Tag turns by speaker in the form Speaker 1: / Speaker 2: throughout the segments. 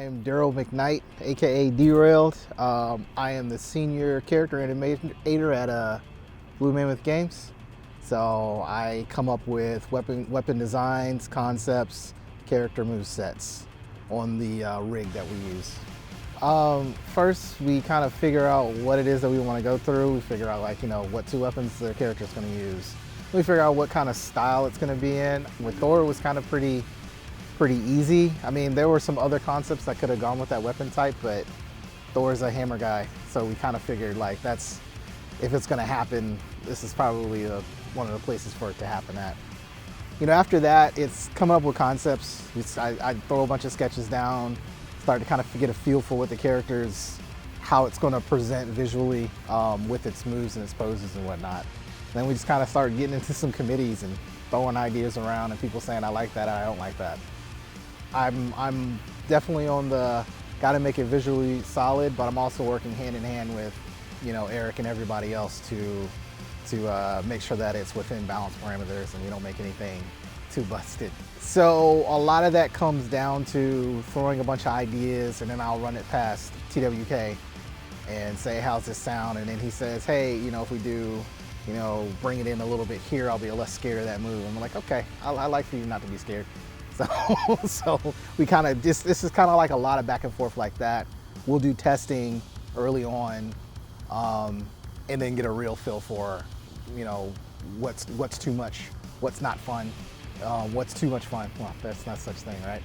Speaker 1: I'm Daryl McKnight, aka Derailed. I am the senior character animator at Blue Mammoth Games. So I come up with weapon designs, concepts, character move sets on the rig that we use. First, we kind of figure out what it is that we want to go through. We figure out what two weapons the character's going to use. We figure out what kind of style it's going to be in. With Thor, it was kind of pretty easy. I mean, there were some other concepts that could have gone with that weapon type, but Thor's a hammer guy, so we kind of figured if it's going to happen, this is probably one of the places for it to happen at. After that, it's coming up with concepts. I throw a bunch of sketches down, start to kind of get a feel for what the character's, how it's going to present visually with its moves and its poses and whatnot. Then we just kind of start getting into some committees and throwing ideas around and people saying, I like that, I don't like that. I'm definitely on the gotta make it visually solid, but I'm also working hand in hand with, Eric and everybody else to make sure that it's within balance parameters and we don't make anything too busted. So a lot of that comes down to throwing a bunch of ideas, and then I'll run it past TWK and say, how's this sound? And then he says, hey, if we do, bring it in a little bit here, I'll be less scared of that move. I'm like, okay, I like for you not to be scared. So we kind of, this is kind of like a lot of back and forth like that. We'll do testing early on and then get a real feel for, what's too much, what's not fun, what's too much fun. Well, that's not such thing, right?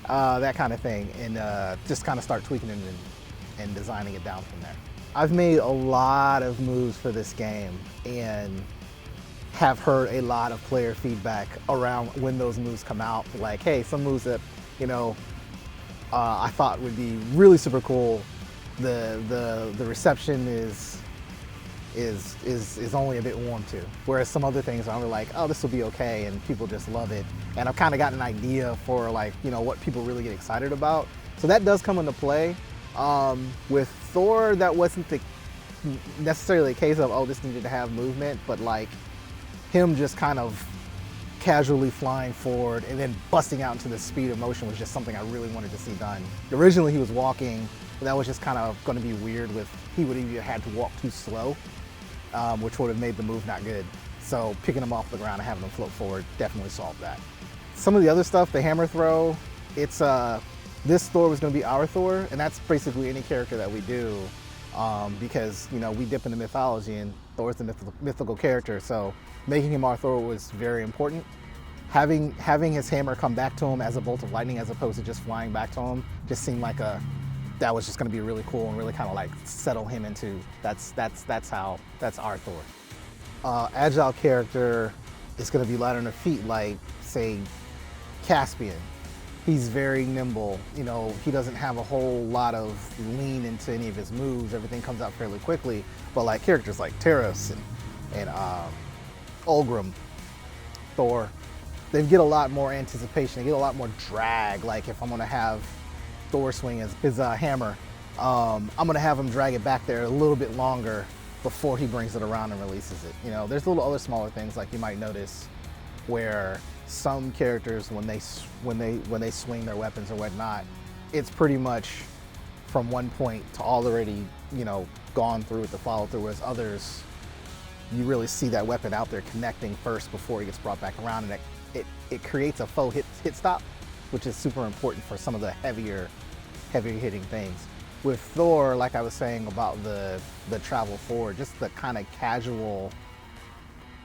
Speaker 1: That kind of thing, and just kind of start tweaking it and designing it down from there. I've made a lot of moves for this game and have heard a lot of player feedback around when those moves come out. Like, hey, some moves that, I thought would be really super cool. The reception is only a bit warm to. Whereas some other things I'm like, oh, this will be okay, and people just love it. And I've kind of gotten an idea for what people really get excited about. So that does come into play. With Thor, that wasn't necessarily a case of, oh, this needed to have movement, but him just kind of casually flying forward and then busting out into the speed of motion was just something I really wanted to see done. Originally he was walking, but that was just kind of going to be weird he would either had to walk too slow, which would have made the move not good. So picking him off the ground and having him float forward definitely solved that. Some of the other stuff, the hammer throw, it's this Thor was going to be our Thor, and that's basically any character that we do, because we dip into mythology and Thor's the mythical character, so making him our Thor was very important. Having his hammer come back to him as a bolt of lightning as opposed to just flying back to him just seemed like that was just going to be really cool and really kind of settle him into that's our Thor. Agile character is going to be light on the feet, like say Caspian. He's very nimble. He doesn't have a whole lot of lean into any of his moves. Everything comes out fairly quickly. But characters like Terrace and Ulgrim, Thor, they get a lot more anticipation. They get a lot more drag. Like if I'm gonna have Thor swing his hammer, I'm gonna have him drag it back there a little bit longer before he brings it around and releases it. There's little other smaller things like you might notice where some characters, when they swing their weapons or whatnot, it's pretty much from one point to already gone through with the follow through. Whereas others, you really see that weapon out there connecting first before he gets brought back around, and it creates a faux hit stop, which is super important for some of the heavier hitting things. With Thor, like I was saying about the travel forward, just the kind of casual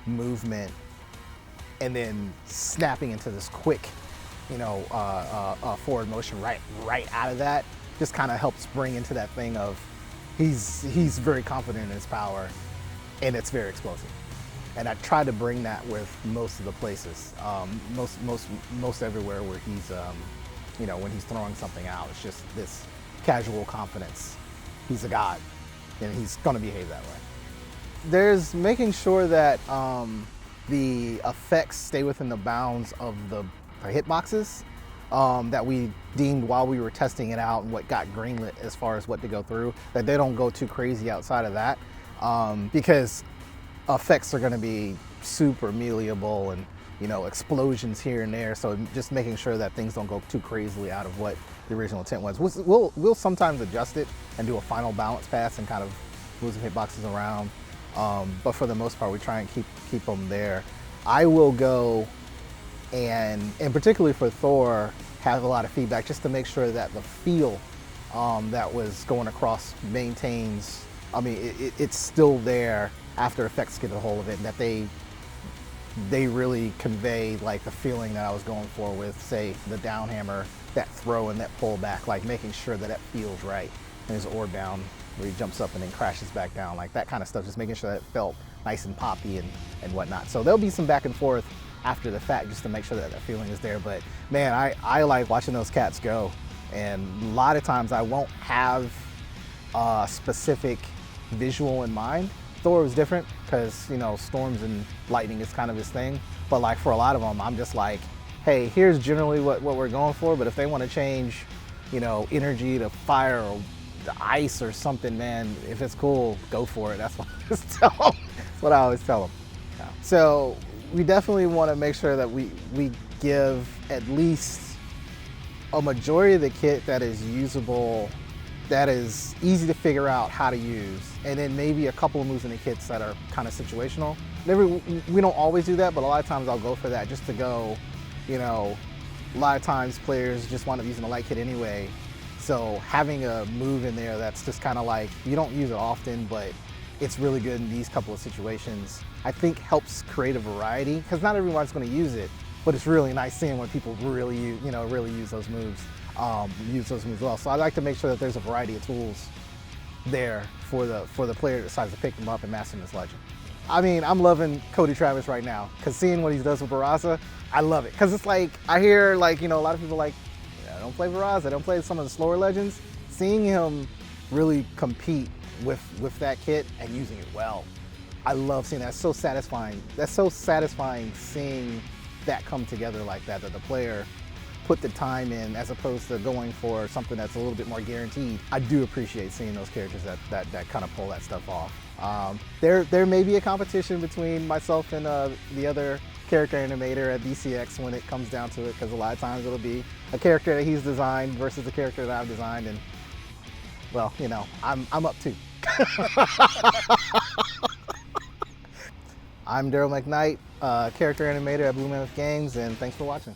Speaker 1: movement and then snapping into this quick, forward motion right out of that, just kind of helps bring into that thing of he's very confident in his power, and it's very explosive. And I try to bring that with most of the places, most everywhere where he's, when he's throwing something out, it's just this casual confidence. He's a god, and he's going to behave that way. There's making sure that the effects stay within the bounds of the hitboxes that we deemed while we were testing it out and what got greenlit as far as what to go through, that they don't go too crazy outside of that, because effects are going to be super malleable and you know, explosions here and there. So just making sure that things don't go too crazily out of what the original intent was. We'll sometimes adjust it and do a final balance pass and kind of move some hitboxes around. But for the most part, we try and keep them there. I will go and particularly for Thor, have a lot of feedback just to make sure that the feel that was going across maintains. I mean, it's still there after effects get a hold of it, and that they really convey like the feeling that I was going for with, say, the down hammer, that throw and that pull back, like making sure that feels right. And there's an orb down where he jumps up and then crashes back down, like that kind of stuff, just making sure that it felt nice and poppy and whatnot. So there'll be some back and forth after the fact just to make sure that feeling is there. But man, I like watching those cats go. And a lot of times I won't have a specific visual in mind. Thor was different because, you know, storms and lightning is kind of his thing. But like for a lot of them, I'm just like, hey, here's generally what we're going for. But if they want to change, you know, energy to fire or the ice or something, man, if it's cool, go for it. That's what I always tell them. That's what I always tell them. Yeah. So we definitely want to make sure that we give at least a majority of the kit that is usable, that is easy to figure out how to use, and then maybe a couple of moves in the kits that are kind of situational. We don't always do that, but a lot of times I'll go for that just to go, you know, a lot of times players just wind up using a light kit anyway. So having a move in there that's just kind of like, you don't use it often, but it's really good in these couple of situations, I think helps create a variety, because not everyone's going to use it, but it's really nice seeing when people really use those moves, well. So I like to make sure that there's a variety of tools there for the player that decides to pick them up and master this legend. I mean, I'm loving Cody Travis right now, because seeing what he does with Barraza, I love it. Because it's like, I hear like, you know, a lot of people like, yeah, don't play Barraza, don't play some of the slower legends. Seeing him really compete with that kit and using it well, I love seeing that. It's so satisfying. That's so satisfying seeing that come together like that, that the player put the time in as opposed to going for something that's a little bit more guaranteed. I do appreciate seeing those characters that kind of pull that stuff off. There may be a competition between myself and the other character animator at BCX when it comes down to it, because a lot of times it'll be a character that he's designed versus a character that I've designed, and well, you know, I'm up too. I'm Daryl McKnight, character animator at Blue Mammoth Games, and thanks for watching.